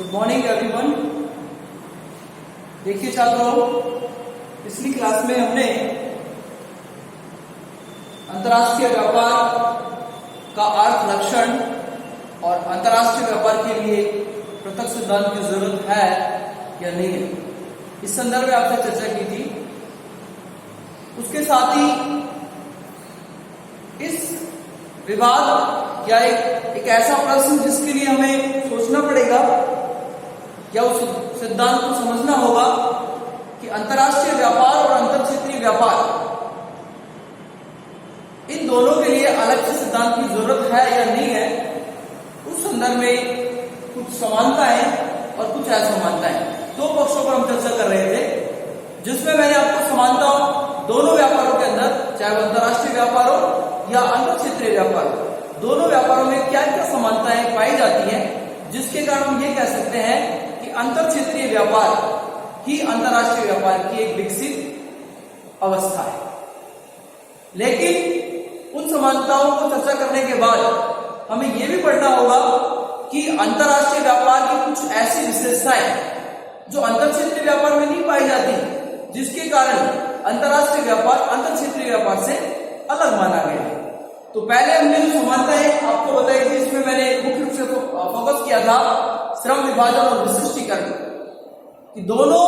Good morning everyone. देखिए छात्रों, पिछली क्लास में हमने अंतर्राष्ट्रीय व्यापार का अर्थ, लक्षण और अंतर्राष्ट्रीय व्यापार के लिए पृथक सिद्धांत की जरूरत है या नहीं है, इस संदर्भ में आपसे चर्चा की थी। उसके साथ ही इस विवाद या एक ऐसा प्रश्न जिसके लिए हमें सोचना पड़ेगा या उस सिद्धांत को समझना होगा कि अंतर्राष्ट्रीय व्यापार और अंतर क्षेत्रीय व्यापार, इन दोनों के लिए अलग से सिद्धांत की जरूरत है या नहीं है। उस संदर्भ में कुछ समानताएं और कुछ असमानताएं, दो पक्षों पर हम चर्चा कर रहे थे, जिसमें मैंने आपको समानताओं दोनों व्यापारों के अंदर, चाहे वो अंतर्राष्ट्रीय व्यापार हो या अंतर क्षेत्रीय व्यापार, दोनों व्यापारों में क्या क्या समानताएं पाई जाती हैं, जिसके कारण हम ये कह सकते हैं कि अंतर क्षेत्रीय व्यापार ही अंतर्राष्ट्रीय व्यापार की एक विकसित अवस्था है। लेकिन उन समानताओं को चर्चा करने के बाद हमें यह भी पढ़ना होगा कि अंतर्राष्ट्रीय व्यापार की कुछ ऐसी विशेषताएं जो अंतर क्षेत्रीय व्यापार में नहीं पाई जाती, जिसके कारण अंतर्राष्ट्रीय व्यापार अंतर क्षेत्रीय व्यापार से अलग माना गया है। तो पहले हमने जो समानताएं आपको बताई थी, इसमें मैंने मुख्य रूप से फोकस किया था श्रम विभाजन और विशिष्टीकरण, कि दोनों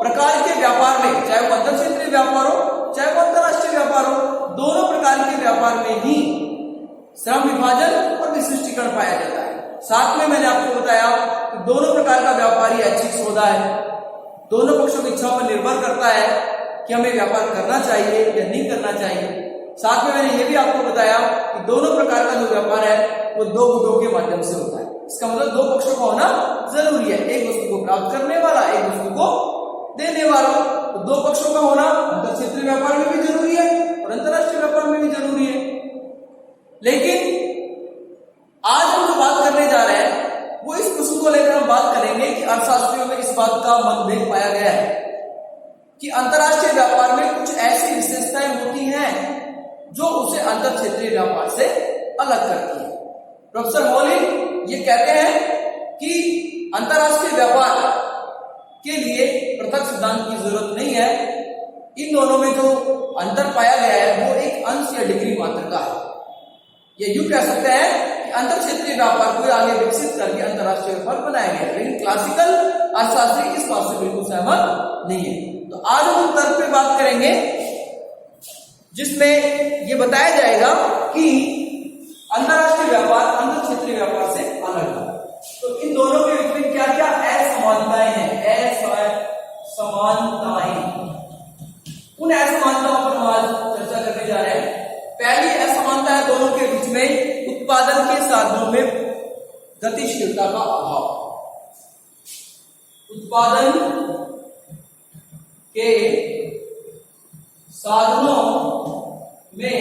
प्रकार के व्यापार में, चाहे वो अंतर क्षेत्रीय व्यापार हो चाहे वो अंतर्राष्ट्रीय व्यापार हो, दोनों प्रकार के व्यापार में ही श्रम विभाजन और विशिष्टीकरण पाया जाता है। साथ में मैंने आपको बताया कि दोनों प्रकार का व्यापार ही ऐच्छिक सौदा है, दोनों पक्षों की इच्छाओं पर निर्भर करता है कि हमें व्यापार करना चाहिए या नहीं करना चाहिए। साथ में मैंने ये भी आपको बताया कि दोनों प्रकार का जो व्यापार है वो दो गुटों के माध्यम से होता है। इसका मतलब दो पक्षों का होना जरूरी है, एक वस्तु को प्राप्त करने वाला, एक वस्तु को देने वाला। तो दो पक्षों का होना अंतर क्षेत्रीय व्यापार में भी जरूरी है और अंतर्राष्ट्रीय व्यापार में भी जरूरी है। लेकिन आज हम जो बात करने जा रहे हैं वो इस प्रश्न को लेकर हम बात करेंगे कि अर्थशास्त्रियों में इस बात का मतभेद पाया गया है कि अंतर्राष्ट्रीय व्यापार में कुछ ऐसी विशेषताएं होती हैं जो उसे अंतर क्षेत्रीय व्यापार से अलग करती है। प्रोफेसर मौलिक ये कहते हैं कि अंतर्राष्ट्रीय व्यापार के लिए पृथक सिद्धांत की जरूरत नहीं है। इन दोनों में जो अंतर पाया गया है वो एक अंश या डिग्री मात्र का है। ये यूं कह सकते हैं कि अंतर क्षेत्रीय व्यापार को आगे विकसित करके अंतर्राष्ट्रीय व्यापार बनाया गया है, लेकिन क्लासिकल अर्थशास्त्री इस बात से बिल्कुल सहमत नहीं है। तो आज हम उन तर्क पे बात करेंगे जिसमें ये बताया जाएगा कि अंतर्राष्ट्रीय व्यापार अंतर क्षेत्रीय व्यापार से अलग है। तो इन दोनों के बीच में क्या क्या असमानताएं हैं, असमानताएं, उन असमानताओं पर हम आज चर्चा करने जा रहे हैं। पहली असमानता है दोनों के बीच में उत्पादन के साधनों में गतिशीलता का अभाव। उत्पादन के साधनों में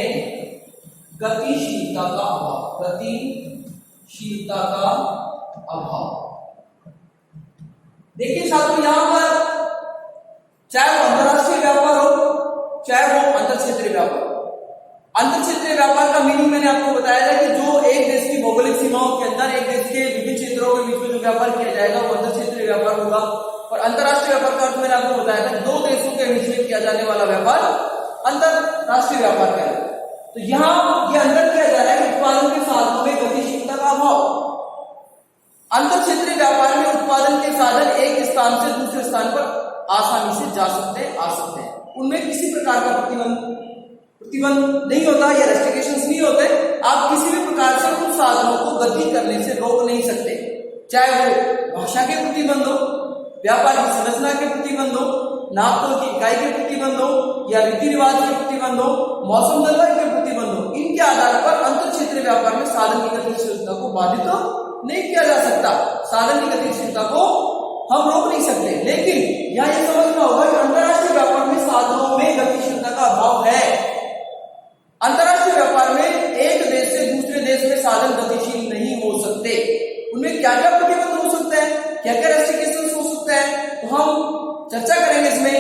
गतिशीलता का अभाव, गतिशीलता का अभाव। देखिए छात्रों, यहां पर चाहे वो अंतर्राष्ट्रीय व्यापार हो चाहे वो अंतर क्षेत्रीय व्यापार, अंतर क्षेत्रीय व्यापार का मीनिंग मैंने आपको बताया था कि जो एक देश की भौगोलिक सीमाओं के अंदर, एक देश के विभिन्न क्षेत्रों के बीच में जो व्यापार किया जाएगा वो अंतर क्षेत्रीय व्यापार होगा। और अंतर्राष्ट्रीय व्यापार का अर्थ मैंने आपको बताया था दो देशों के बीच में किया जाने वाला व्यापार अंतरराष्ट्रीय व्यापार कहलाता है। तो यहां ये अंतर किया जा रहा है कि उत्पादन के साधनों में गतिशीलता का अभाव। अंतर क्षेत्रीय व्यापार में उत्पादन के साधन एक स्थान से दूसरे स्थान पर आसानी से जा सकते हैं, आ सकते हैं, उनमें किसी प्रकार का प्रतिबंध नहीं होता या रेस्ट्रिक्शंस नहीं होते। आप किसी भी प्रकार से उन साधनों को गति करने से रोक नहीं सकते, चाहे वो भाषा के प्रतिबंध हो, व्यापार की संरचना के प्रतिबंध हो, नापतोल की इकाई के प्रतिबंध हो या रीति रिवाज के प्रतिबंध हो, मौसम जलवायु के प्रतिबंध हो। इनके आधार पर अंतर क्षेत्रीय व्यापार में साधन की गतिशीलता को बाधित नहीं किया जा सकता, साधन की गतिशीलता को हम रोक नहीं सकते। लेकिन यहां यह समझना होगा कि अंतर्राष्ट्रीय व्यापार में साधनों में गतिशीलता का अभाव है। अंतर्राष्ट्रीय व्यापार में एक देश से दूसरे देश में साधन गतिशील नहीं हो सकते। उनमें क्या क्या प्रतिबंध हो सकते हैं, क्या क्या रेस्ट्रिक्शंस हो सकते हैं, तो हम चर्चा करेंगे। इसमें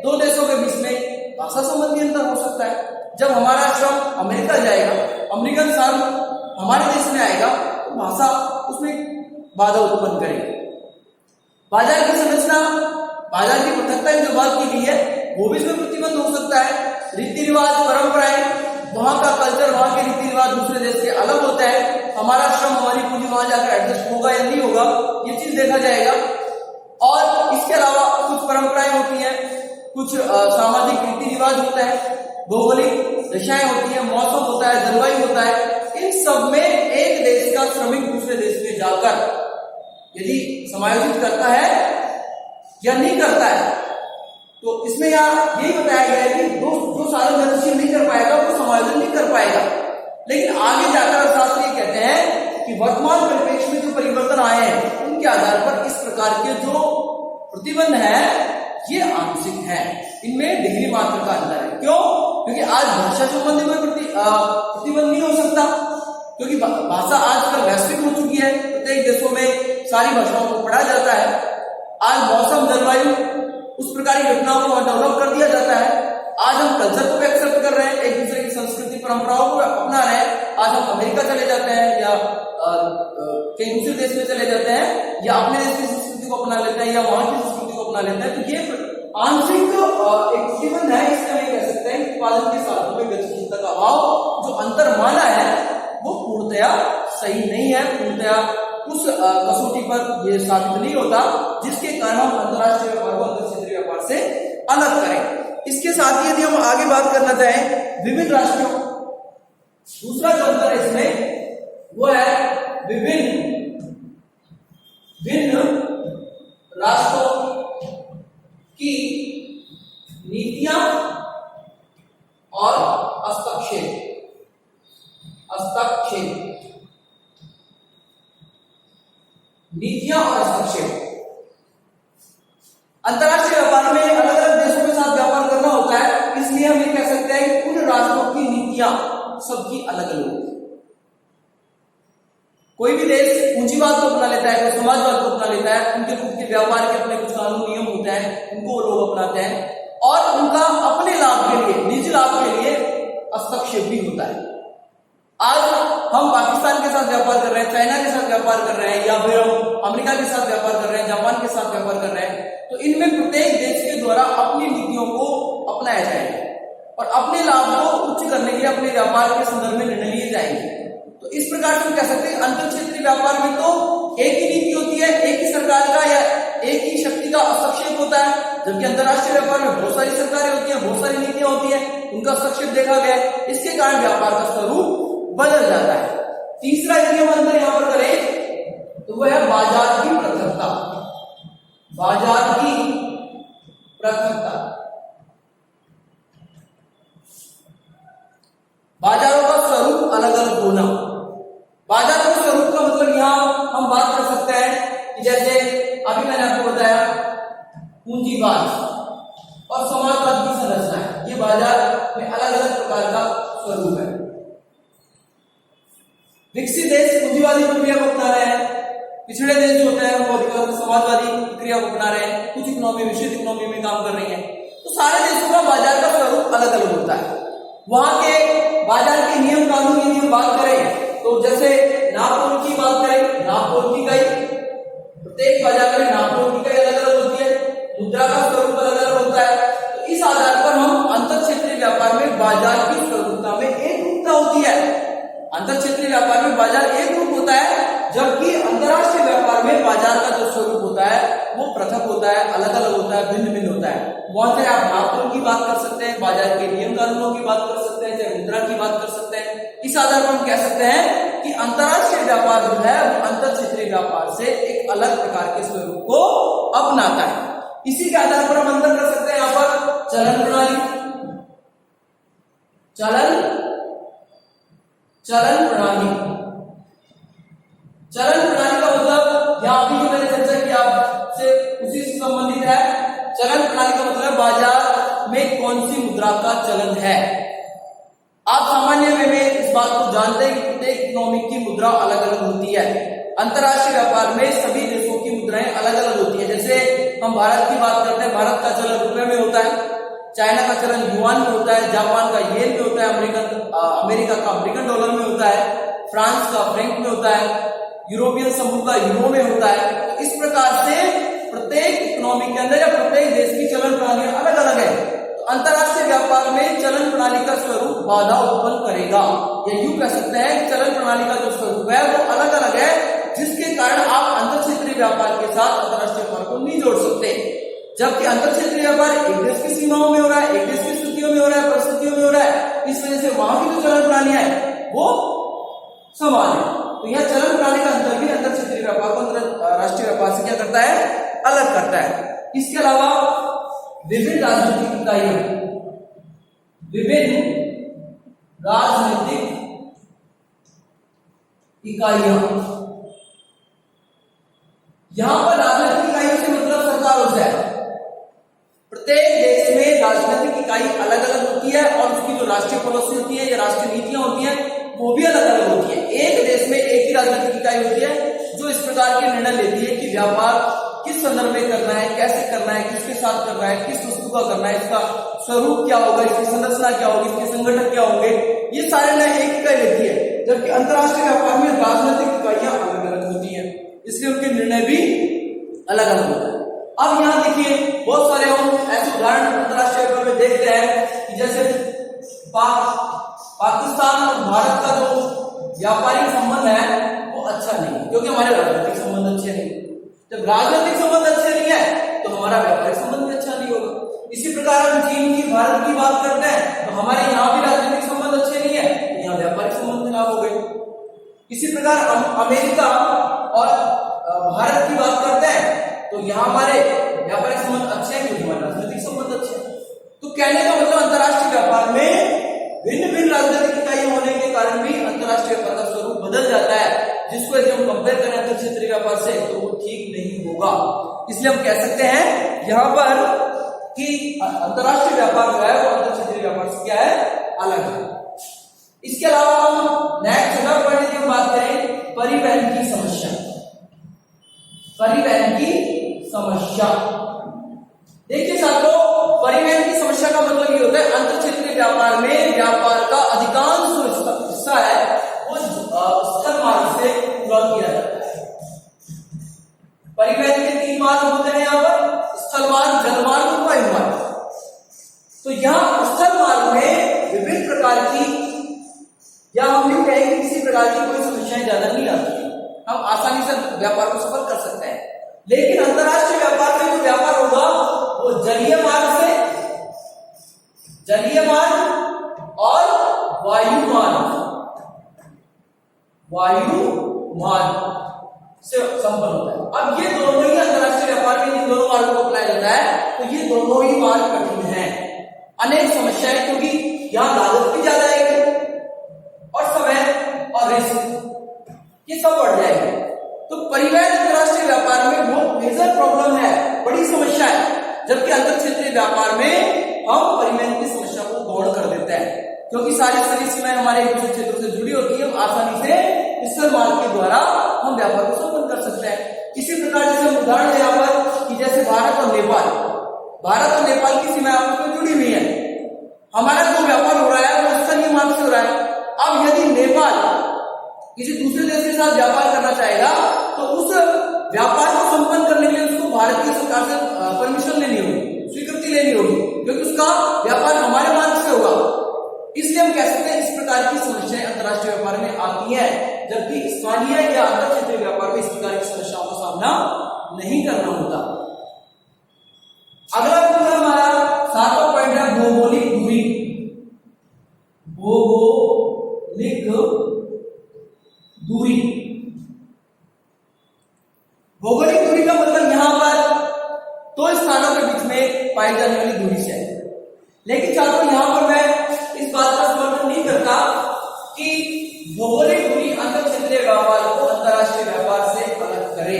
दो देशों के बीच में भाषा संबंधी अंतर हो सकता है। जब हमारा श्रम अमेरिका जाएगा, अमेरिकन श्रम हमारे देश में आएगा तो भाषा उसमें बाधा उत्पन्न करेगी। बाजार की संरचना, बाजार की पृथकता की जो बात की गई है वो भी इसमें प्रतिबंध हो सकता है। रीति रिवाज, परंपराएं, वहां का कल्चर, वहां के रीति रिवाज दूसरे देश से अलग होता है। हमारा श्रम, हमारी पूंजी वहां जाकर एडजस्ट होगा या नहीं होगा, ये चीज देखा जाएगा। और इसके अलावा कुछ परंपराएं होती हैं, कुछ सामाजिक रीति रिवाज होता है, भौगोलिक दशाएं होती है, मौसम होता है, जलवायु होता है। इन सब में एक देश का श्रमिक दूसरे देश में जाकर यदि समायोजित करता है या नहीं करता है, तो इसमें यहाँ यही बताया गया है कि जो साधन गतिशील नहीं कर पाएगा वो समायोजन नहीं कर पाएगा। लेकिन आगे जाकर शास्त्री ये कहते हैं कि वर्तमान परिप्रेक्ष्य में जो परिवर्तन आए हैं उनके आधार पर इस प्रकार के जो प्रतिबंध है ये आंशिक है, इनमें डिग्री मात्र का अंतर है। क्यों? क्योंकि आज भाषा संबंधी कोई प्रतिबंध नहीं हो सकता, क्योंकि भाषा आजकल वैश्विक हो चुकी है, प्रत्येक देशों में सारी भाषाओं को पढ़ा जाता है। आज मौसम, जलवायु, उस प्रकार की घटनाओं को डेवलप कर दिया जाता है। आज हम कल्चर को भी एक्सेप्ट कर रहे हैं, एक दूसरे की संस्कृति परंपराओं को अपना रहे हैं। आज हम अमेरिका चले जाते हैं या कहीं दूसरे देश में चले जाते हैं, या अपने देश की संस्कृति को अपना लेते हैं या वहां की संस्कृति को अपना लेते हैं। तो ये आंशिक एक प्रतिबंध है। इससे हम कह सकते हैं कि उत्पादन के साधनों में गतिशीलता का अभाव जो अंतर माना है वो पूर्णतया सही नहीं है, पूर्णतया उस कसौटी पर यह साबित नहीं होता जिसके कारण हम अंतरराष्ट्रीय व्यापार को अंतरक्षेत्रीय व्यापार से अलग करें। इसके साथ ही यदि हम आगे बात करना चाहें विभिन्न राष्ट्रों, दूसरा जो अंतर है इसमें वो है विभिन्न राष्ट्रों की नीतियां और हस्तक्षेप। नीतियां और हस्तक्षेप। अंतरराष्ट्रीय व्यापार में अलग अलग देशों के साथ व्यापार करना होता है, इसलिए हम ये कह सकते हैं कि उन राष्ट्रों की नीतियां सबकी अलग अलग होती है। कोई भी देश पूंजीवाद को अपना लेता है, कोई समाजवाद को अपना लेता है, उनके खुद के व्यापार के अपने कुछ कानून नियम होते हैं, उनको वो लोग अपनाते हैं और उनका अपने लाभ के लिए, निजी लाभ के लिए हस्तक्षेप भी होता है। आज हम पाकिस्तान के साथ व्यापार कर रहे हैं, चाइना के साथ व्यापार कर रहे हैं, या फिर हम अमेरिका के साथ व्यापार कर रहे हैं, जापान के साथ व्यापार कर रहे हैं, तो इनमें प्रत्येक देश के द्वारा अपनी नीतियों को अपनाया जाएगा और अपने लाभ को उच्च करने के लिए अपने व्यापार के संदर्भ में निर्णय लिए जाएंगे। तो इस प्रकार से हम कह सकते हैं अंतर क्षेत्रीय व्यापार में तो एक ही नीति होती है, एक ही सरकार का या एक ही शक्ति का हस्तक्षेप होता है, जबकि अंतरराष्ट्रीय व्यापार में बहुत सारी सरकारें होती हैं, बहुत सारी नीतियां होती हैं, उनका हस्तक्षेप देखा गया है। इसके कारण व्यापार का स्वरूप बदल जाता है। तीसरा यदि हम अंतर यहां पर करें तो वह है बाजार की पृथकता। बाजार की पृथकता, बाजारों का स्वरूप अलग अलग होना। बाजार का स्वरूप का मतलब यहां हम बात कर सकते हैं कि जैसे अभी मैंने आपको बताया पूंजीवाद और समाजवाद की संरचना है, ये बाजार में अलग अलग प्रकार का स्वरूप है। विकसित देश पूंजीवादी प्रक्रिया को अपना रहे हैं, पिछड़े देश जो होते हैं वो अधिकतर समाजवादी प्रक्रिया को अपना रहे हैं, कुछ इकोनॉमी विकसित इकोनॉमी में काम कर रही है। तो सारे देशों का बाजार का स्वरूप अलग अलग होता है। वहां के बाजार के नियम कानून यदि हम बात करें तो जैसे नापतोल की बात करें, नापतोल की इकाई, प्रत्येक बाजार में नापतोल की इकाई अलग अलग होती है, मुद्रा का स्वरूप अलग अलग होता है। तो इस आधार पर हम अंतर क्षेत्रीय व्यापार में बाजार की स्वरूपता में एक रूपता होती है। अंतर क्षेत्रीय व्यापार में बाजार एक रूप होता है, जबकि अंतरराष्ट्रीय व्यापार में बाजार का जो स्वरूप होता है वो पृथक होता है, अलग अलग होता है, भिन्न भिन्न होता है। वहां से आप नापतोल की बात कर सकते हैं, बाजार के नियम कानूनों की बात कर सकते हैं, चाहे मुद्रा की बात कर सकते हैं। इस आधार पर हम कह सकते हैं कि अंतरराष्ट्रीय व्यापार जो है वो अंतर क्षेत्रीय व्यापार से एक अलग प्रकार के स्वरूप को अपनाता है। इसी के आधार पर हम अंतर कर सकते हैं यहां पर चलन प्रणाली, चलन प्रणाली का मतलब यहां अभी जो मैंने चर्चा की आपसे उसी से संबंधित है। चलन प्रणाली का मतलब बाजार में कौन सी मुद्रा का चलन है। आप सामान्य में इस बात को जानते हैं कि प्रत्येक इकोनॉमी की मुद्रा अलग अलग होती है। अंतरराष्ट्रीय व्यापार में सभी देशों की मुद्राएं अलग अलग होती है। जैसे हम भारत की बात करते हैं, भारत का चलन रुपए में होता है, चाइना का चलन युआन में होता है, जापान का येन में होता है, अमेरिका का अमेरिकन डॉलर में होता है, फ्रांस का फ्रैंक में होता है, यूरोपियन समूह का यूरो में होता है। तो इस प्रकार से प्रत्येक इकोनॉमी के अंदर या प्रत्येक देश की चलन प्रणाली अलग अलग है, तो अंतरराष्ट्रीय व्यापार में चलन प्रणाली का स्वरूप बाधा उत्पन्न करेगा। या यूं कह सकते हैं कि चलन प्रणाली का जो स्वरूप है वो अलग अलग है, जिसके कारण आप अंतर क्षेत्रीय व्यापार के साथ अंतरराष्ट्रीय व्यापार को नहीं जोड़ सकते। जबकि अंतर क्षेत्रीय व्यापार एक देश की सीमाओं में हो रहा है, एक देश की स्थितियों में हो रहा है, परिस्थितियों में हो रहा है, इस वजह से वहां की जो चलन प्रणालियां है वो समान है। तो यह चलन प्रणाली का अंतर भी अंतर क्षेत्रीय व्यापार को अंतरराष्ट्रीय व्यापार से क्या करता है, अलग करता है। इसके अलावा विभिन्न राजनीतिक इकाइयां, विभिन्न राजनीतिक इकाइयां, यहां पर राजनीतिक इकाइयों से मतलब सरकारों से है। प्रत्येक देश में राजनीतिक इकाई अलग अलग होती है और उसकी जो राष्ट्रीय पॉलिसी होती है या राष्ट्रीय नीतियां होती हैं वो भी अलग अलग होती है। एक देश में एक ही राजनीतिक इकाई होती है जो इस प्रकार के निर्णय लेती है कि व्यापार किस संदर्भ में करना है, कैसे करना है, किसके साथ करना है, किस वस्तु का करना है, इसका स्वरूप क्या होगा, इसकी संरचना क्या होगी, इसके संगठन क्या होंगे, ये सारे निर्णय एक इकाई लेती है। जबकि अंतरराष्ट्रीय व्यापार में राजनीतिक इकाइयां अलग अलग होती है, इसलिए उनके निर्णय भी अलग अलग होते हैं। अब यहाँ देखिए बहुत सारे हम ऐसे उदाहरण अंतरराष्ट्रीय व्यापार में देखते हैं कि जैसे पाकिस्तान और भारत का जो व्यापारिक संबंध है वो अच्छा नहीं, क्योंकि हमारे राजनीतिक संबंध अच्छे नहीं। जब राजनीतिक संबंध अच्छे नहीं है तो हमारा व्यापारिक संबंध भी अच्छा नहीं होगा। इसी प्रकार हम चीन की, भारत की बात करते हैं तो हमारे यहाँ भी राजनीतिक संबंध अच्छे नहीं है, तो यहाँ व्यापारिक संबंध खराब हो गए। इसी प्रकार अमेरिका और भारत की बात करते हैं तो यहाँ हमारे व्यापारिक संबंध अच्छे हैं क्योंकि हमारे राजनीतिक संबंध अच्छे हैं। तो कहने का मतलब अंतरराष्ट्रीय व्यापार में भिन्न भिन्न राजनीतिक इकाइयां होने के कारण भी अंतरराष्ट्रीय व्यापार का स्वरूप बदल जाता है, जिसको यदि हम कंपेयर करें अंतर क्षेत्रीय व्यापार से तो वो ठीक नहीं होगा। इसलिए हम कह सकते हैं यहाँ पर कि अंतरराष्ट्रीय व्यापार जो है वो अंतर क्षेत्रीय व्यापार से क्या है, अलग है। इसके अलावा हम नेक्स्ट छठा पॉइंट की हम बात करें परिवहन की समस्या। परिवहन की समस्या, देखिए साथियों, परिवहन की समस्या का मतलब ये होता है अंतर क्षेत्रीय व्यापार में व्यापार का अधिकांश हिस्सा है वो स्थल मार्ग से पूरा किया जाता है। परिवहन के 3 मार्ग होते हैं यहाँ पर, स्थल मार्ग, जल मार्ग और वायु मार्ग। तो यहाँ स्थल मार्ग में विभिन्न प्रकार की, या हम यूं कहें कि किसी प्रकार की कोई समस्याएं ज्यादा नहीं आती, हम आसानी से व्यापार को सफल कर सकते हैं। लेकिन अंतरराष्ट्रीय व्यापार में जो व्यापार होगा वो जलीय मार्ग से, जलीय मार्ग और वायु मार्ग से संपन्न होता है। अब ये दोनों ही अंतरराष्ट्रीय व्यापार में इन दोनों मार्गों को अपनाया जाता है, तो ये दोनों ही मार्ग कठिन है, अनेक समस्याएं, क्योंकि यहाँ लागत भी ज्यादा आएगी और समय और रिस्क ये सब बढ़ जाएगा। तो परिवहन अंतरराष्ट्रीय व्यापार में बहुत मेजर प्रॉब्लम है, बड़ी समस्या है, जबकि अंतर क्षेत्रीय व्यापार में हम परिवहन की समस्या को गौण कर देते हैं, क्योंकि सारी सीमाएं हमारे एक दूसरे क्षेत्रों से जुड़ी होती है। हम आसानी से स्थल मार्ग के द्वारा हम व्यापार को संपन्न कर सकते हैं। इसी प्रकार जैसे हम उदाहरण यहाँ पर कि जैसे भारत और नेपाल की सीमाएं आपस में जुड़ी हुई है, हमारा जो व्यापार हो रहा है वो स्थलीय मार्ग से हो रहा है। अब यदि नेपाल किसी दूसरे देश के साथ व्यापार करना चाहेगा तो उस व्यापार को संपन्न करने के लिए उसको भारतीय सरकार से परमिशन लेनी होगी, स्वीकृति लेनी होगी, क्योंकि उसका व्यापार हमारे मार्ग से होगा। इसलिए हम कह सकते हैं इस प्रकार की समस्याएं अंतरराष्ट्रीय व्यापार में आती है, जबकि स्थानीय या अंतर क्षेत्रीय व्यापार में इस प्रकार की समस्याओं का सामना नहीं करना होता। अगला बिंदु हमारा 7वां पॉइंट है भौगोलिक दूरी। भौगोलिक दूरी, भौगोलिक दूरी का मतलब यहां पर 2 स्थानों के बीच में पाई जाने वाली दूरी से है। लेकिन छात्रों यहां पर मैं इस बात का समर्थन नहीं करता कि भौगोलिक दूरी अंतर क्षेत्रीय व्यापार को अंतरराष्ट्रीय व्यापार से अलग करे।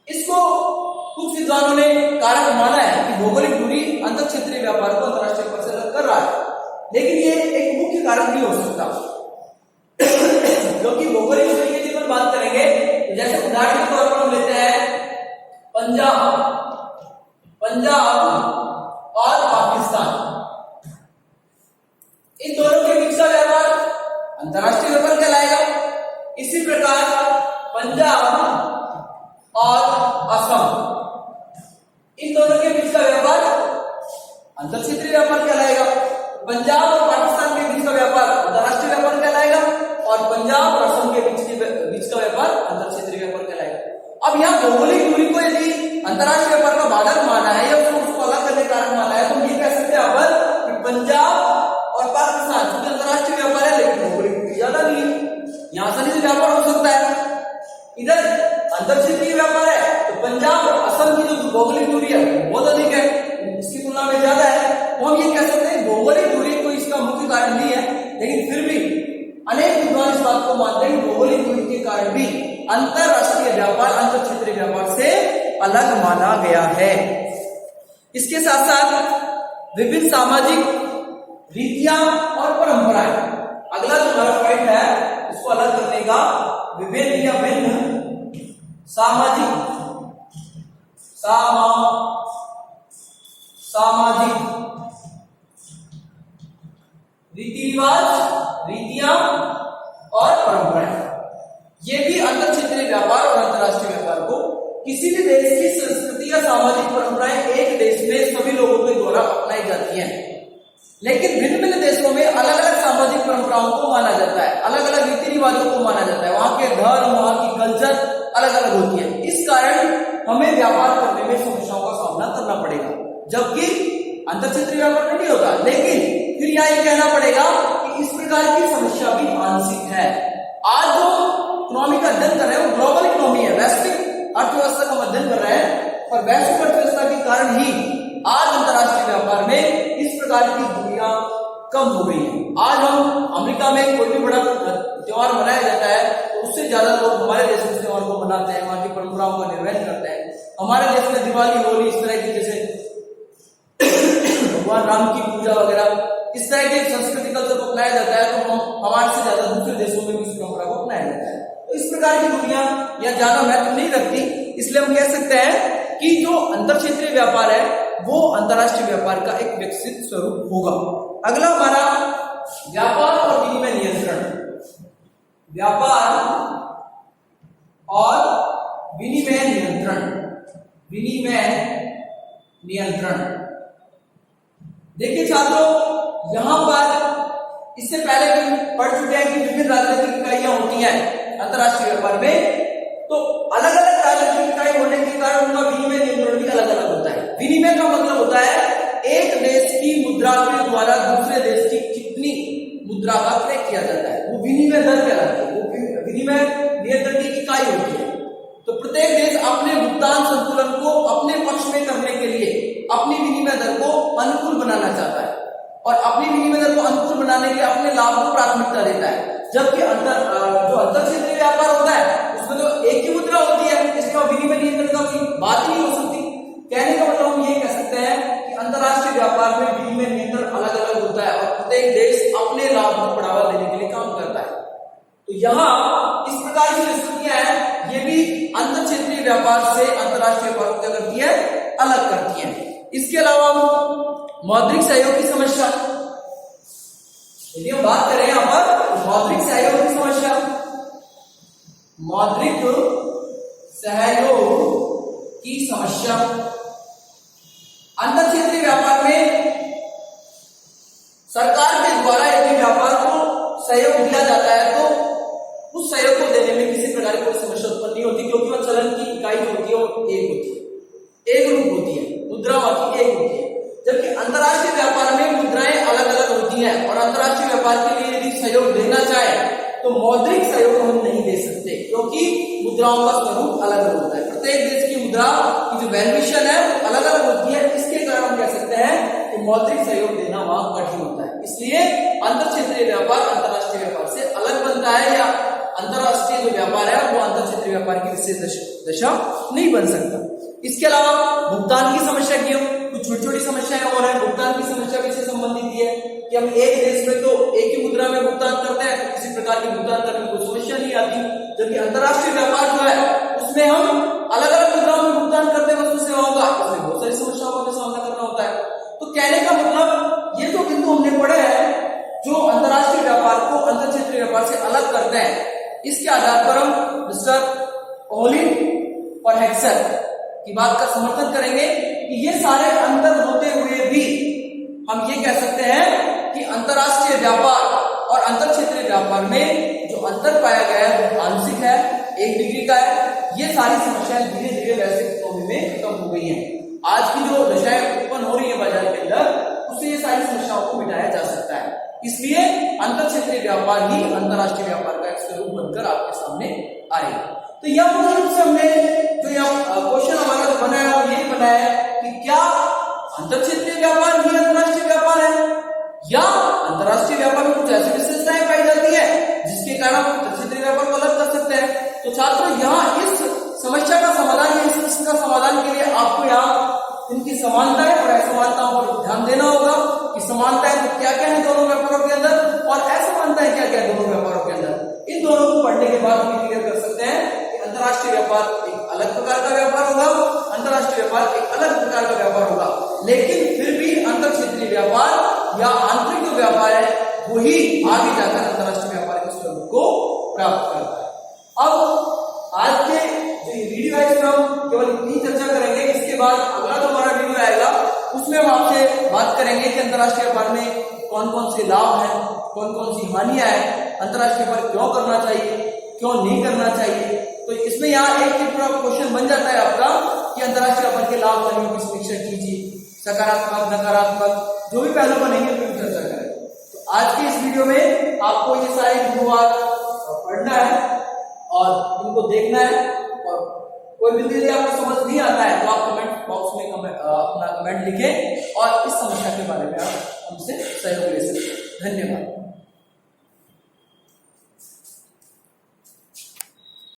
इसको कुछ विद्वानों ने कारक माना है कि भौगोलिक दूरी अंतर क्षेत्रीय व्यापार को अंतरराष्ट्रीय व्यापार से अलग कर रहा है, लेकिन ये एक मुख्य कारण नहीं हो सकता, क्योंकि भौगोलिक दूरी की जब बात करेंगे तो जैसे उदाहरण के तौर पर हम लेते हैं पंजाब और पाकिस्तान, इन दोनों के बीच का व्यापार अंतरराष्ट्रीय व्यापार कहलाएगा। इसी प्रकार पंजाब और असम, इन दोनों के बीच का व्यापार अंतर क्षेत्रीय व्यापार कहलाएगा। पंजाब और पाकिस्तान के बीच का व्यापार अंतरराष्ट्रीय व्यापार कहलाएगा और पंजाब और असम के बीच का व्यापार अंतर क्षेत्रीय व्यापार कहलाएगा। अब यहाँ भौगोलिक दूरी को यदि अंतरराष्ट्रीय व्यापार का बाधक माना है या उसको अलग करने का कारण माना है तो हम ये कह सकते हैं यहाँ पर कि पंजाब और पाकिस्तान जो अंतरराष्ट्रीय व्यापार है लेकिन भौगोलिक दूरी ज्यादा नहीं है, यहाँ आसानी से व्यापार हो सकता है। इधर अंतर क्षेत्रीय व्यापार है तो पंजाब और असम की जो भौगोलिक दूरी है बहुत अधिक है, इसकी तुलना में ज्यादा है। तो हम ये कह सकते हैं भौगोलिक दूरी कोई इसका मुख्य कारण नहीं है, लेकिन फिर भी अनेक विद्वान इस बात को मानते हैं भौगोलिक दूरी के कारण भी अंतरराष्ट्रीय व्यापार अंतर क्षेत्रीय व्यापार से अलग माना गया है। इसके साथ साथ विभिन्न सामाजिक रीतियां और परंपराएं, अगला जो हमारा पॉइंट है इसको अलग करने का, विभिन्न या भिन्न सामाजिक रीति रिवाज, रीतियां और परंपराएं, ये भी अंतर क्षेत्रीय व्यापार और अंतरराष्ट्रीय व्यापार को किसी भी देश की संस्कृति या सामाजिक परंपराएं एक देश में सभी लोगों के द्वारा अपनाई जाती हैं, लेकिन भिन्न भिन्न देशों में अलग अलग सामाजिक परंपराओं को माना जाता है, अलग अलग रीति रिवाजों को माना जाता है, वहां के धर्म, वहां की कल्चर अलग अलग होती है। इस कारण हमें व्यापार करने में समस्याओं का सामना करना पड़ेगा, जबकि अंतर क्षेत्रीय व्यापार में नहीं होता। लेकिन फिर यहाँ ये कहना पड़ेगा कि इस प्रकार की समस्या भी आंशिक है। आज जो इकोनॉमी का अध्ययन कर रहे हैं वो ग्लोबल इकोनॉमी है, वैश्विक अर्थव्यवस्था का अध्ययन कर रहे हैं, और वैश्विक अर्थव्यवस्था के कारण ही आज अंतरराष्ट्रीय व्यापार में इस प्रकार की दूरियां कम हो गई है। आज हम अमेरिका में कोई भी बड़ा त्योहार मनाया जाता है तो उससे ज्यादा लोग हमारे देश में त्योहार को मनाते हैं, वहां की परंपराओं का निर्वहन करते हैं। हमारे देश में दिवाली, होली, इस तरह की जैसे भगवान राम की पूजा वगैरह इस तरह के संस्कृति कल्चर को अपनाया जाता है, तो हम हमारे से ज्यादा दूसरे देशों में भी इस परंपरा को अपनाया जाता है। तो इस प्रकार की दूरियां या ज्यादा महत्व नहीं रखती, इसलिए हम कह सकते हैं कि जो अंतर क्षेत्रीय व्यापार है वो अंतरराष्ट्रीय व्यापार का एक विकसित स्वरूप होगा। अगला हमारा व्यापार और विनिमय नियंत्रण, व्यापार और विनिमय नियंत्रण। देखिए छात्रों, यहां पर इससे पहले भी पढ़ चुके हैं कि विभिन्न राजनीतिक इकाइयां होती हैं अंतरराष्ट्रीय व्यापार में, तो अलग अलग राजनीतिक इकाई होने के कारण उनका विनिमय नियंत्रण भी अलग अलग होता है। विनिमय का मतलब होता है एक देश की मुद्रा के द्वारा दूसरे देश की कितनी मुद्रा का क्रय किया जाता है, वो विनिमय दर कहलाती है, वो विनिमय नियंत्रण की इकाई होती है। तो प्रत्येक देश अपने भुगतान संतुलन को अपने पक्ष में करने के लिए अपनी विनिमय दर को अनुकूल बनाना चाहता है और अपनी विनिमय दर को अनुकूल बनाने के लिए अपने लाभ को प्राथमिकता देता है। जबकि जो अंतर क्षेत्रीय व्यापार होता है उसमें तो एक ही मुद्रा होती है, इसका विनिमय नियंत्रण का कोई बात नहीं हो सकती। कहने का मतलब हम ये कह सकते हैं कि अंतरराष्ट्रीय व्यापार में विनिमय नियंत्रण अलग अलग होता है और प्रत्येक देश अपने लाभ को बढ़ावा देने के लिए काम करता है। तो यहाँ इस प्रकार की स्थितियां हैं, ये भी अंतर क्षेत्रीय व्यापार से अंतरराष्ट्रीय व्यापार को क्या करती है, अलग करती है। इसके अलावा मौद्रिक सहयोग की समस्या, यदि हम बात करें यहाँ पर मौद्रिक सहयोग की समस्या, मौद्रिक सहयोग की समस्या, अंतर क्षेत्रीय व्यापार में सरकार के द्वारा यदि व्यापार को सहयोग दिया जाता है तो उस सहयोग को देने में किसी प्रकार की कोई समस्या उत्पन्न नहीं होती, क्योंकि वह चलन की इकाई जो होती है वो एक होती है, एक रूप होती है, मुद्रा की एक होती है। जबकि अंतरराष्ट्रीय व्यापार में मुद्राएं अलग अलग होती हैं और अंतरराष्ट्रीय व्यापार के लिए यदि सहयोग देना चाहे तो मौद्रिक सहयोग हम नहीं दे सकते, क्योंकि मुद्राओं का स्वरूप अलग अलग होता है। प्रत्येक देश की मुद्रा की जो वैल्यूएशन है वो अलग अलग होती है, इसके कारण हम कह सकते हैं कि मौद्रिक सहयोग देना वहां कठिन होता है। इसलिए अंतर क्षेत्रीय व्यापार अंतरराष्ट्रीय व्यापार से अलग बनता है, या अंतरराष्ट्रीय जो व्यापार है वो अंतर क्षेत्रीय व्यापार की विशेष दशा नहीं बन सकता। इसके अलावा भुगतान की समस्या की कुछ छोटी छोटी समस्याएं और है। भुगतान की समस्या भी इससे संबंधित है कि हम एक देश में तो एक ही मुद्रा में भुगतान करते हैं, तो किसी प्रकार की भुगतान करने में कोई समस्या नहीं आती। जबकि अंतरराष्ट्रीय व्यापार जो है उसमें हम अलग अलग मुद्राओं में भुगतान करते हैं वस्तु सेवाओं का, उसमें बहुत सारी समस्याओं का सामना करना होता है। तो कहने का मतलब ये तो बिंदु हमने पढ़े हैं जो अंतरराष्ट्रीय व्यापार को अंतर क्षेत्रीय व्यापार से अलग करते हैं। इसके आधार पर हम मिस्टर ओलिन और हेक्सर की बात का समर्थन करेंगे कि ये सारे अंतर होते हुए भी हम ये कह सकते हैं कि अंतरराष्ट्रीय व्यापार और अंतर क्षेत्रीय व्यापार में जो अंतर पाया गया है वो आंशिक है, 1 डिग्री का है। ये सारी समस्याएं धीरे धीरे वैश्विक इकोनॉमी में खत्म हो गई हैं। आज की जो दशाएं उत्पन्न हो रही है बाजार के अंदर, उससे ये सारी समस्याओं को मिटाया जा सकता है। इसलिए अंतर क्षेत्रीय व्यापार ही अंतरराष्ट्रीय व्यापार का एक स्वरूप बनकर आपके सामने आएगा। तो यह मूल रूप से हमने जो यह क्वेश्चन हमारा जो बना है वो यही बना है कि क्या अंतर क्षेत्रीय व्यापार ही अंतरराष्ट्रीय व्यापार है, या अंतरराष्ट्रीय व्यापार में कुछ ऐसी विशेषताएं पाई जाती है जिसके कारण हम अंतर क्षेत्रीय व्यापार को अलग कर सकते हैं। तो छात्रों, यहाँ इस समस्या का समाधान या इसका समाधान के लिए आपको यहाँ इनकी समानताएं और असमानताओं पर ध्यान देना होगा कि समानताएं तो क्या क्या है दोनों व्यापारों के अंदर और असमानताएं क्या क्या है दोनों व्यापारों के अंदर। इन दोनों को पढ़ने के बाद हम क्लियर कर सकते हैं कि अंतरराष्ट्रीय व्यापार एक अलग प्रकार का व्यापार होगा, अंतरराष्ट्रीय व्यापार एक अलग प्रकार का व्यापार होगा, लेकिन फिर भी अंतर क्षेत्रीय व्यापार या आंतरिक जो व्यापार है वही आगे जाकर अंतरराष्ट्रीय व्यापार के स्वरूप को प्राप्त करता है। अब आज के जो वीडियो है इसमें हम केवल इतनी चर्चा करेंगे। इसके बाद अगला जो हमारा वीडियो आएगा उसमें हम आपसे बात करेंगे कि अंतरराष्ट्रीय व्यापार में कौन कौन से लाभ हैं, कौन कौन सी हानियां हैं, अंतरराष्ट्रीय व्यापार क्यों करना चाहिए, क्यों नहीं करना चाहिए। तो इसमें यहाँ एक पूरा क्वेश्चन बन जाता है आपका कि अंतरराष्ट्रीय व्यापार के लाभ हानियों की समीक्षा कीजिए, सकारात्मक नकारात्मक जो भी पहलू बनेंगे उनकी चर्चा करें। तो आज के इस वीडियो में आपको ये सारे गुरुवार पढ़ना है और इनको देखना है, और कोई भी यदि आपको समझ नहीं आता है तो आप कमेंट बॉक्स में अपना कमेंट लिखें और इस समस्या के बारे में आप हमसे सहयोग ले सकते हैं। धन्यवाद।